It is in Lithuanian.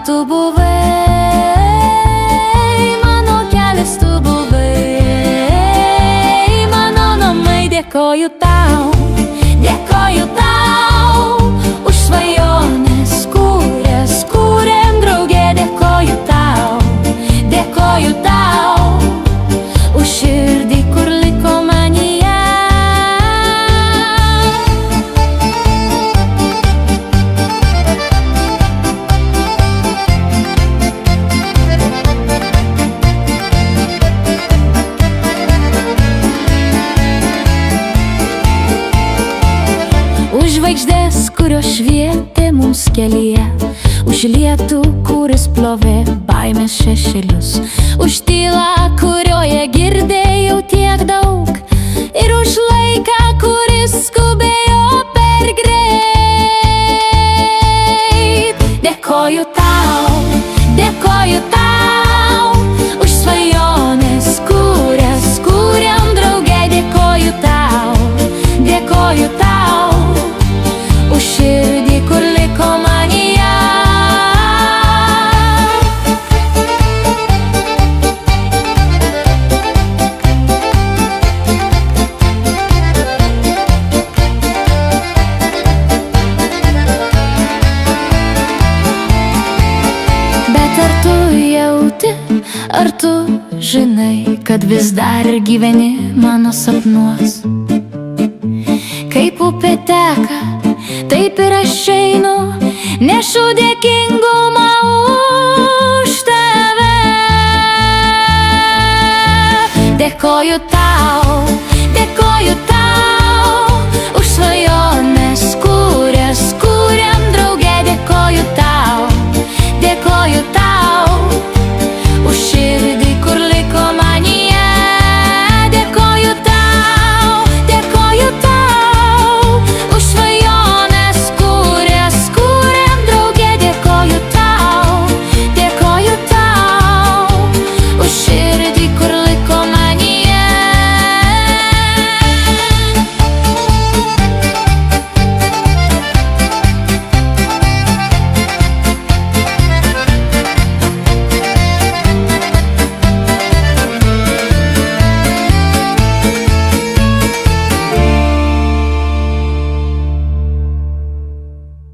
tu buvai, mano kelias tu buvai, mano namai. Dėkoju tau už svajones, kurias kūrėm drauge. Dėkoju tau už širdį, kur liko manyje. Už žvaigždės, kurios švietė mums kelyje, už lietų, kuris plovė baimės šešėlius, už tylą, kurioje girdėjau tiek daug, ir už laiką, kuris skubėjo per greit. Dėkoju tau už svajones, kurias kūrėm drauge. Dėkoju tau už širdį, kur liko manyje. Bet ar tu jauti, ar tu žinai, kad vis dar gyveni mano sapnuos? Kaip upė teka, taip ir aš einu, nešu dėkingumą už tave. Dėkoju tau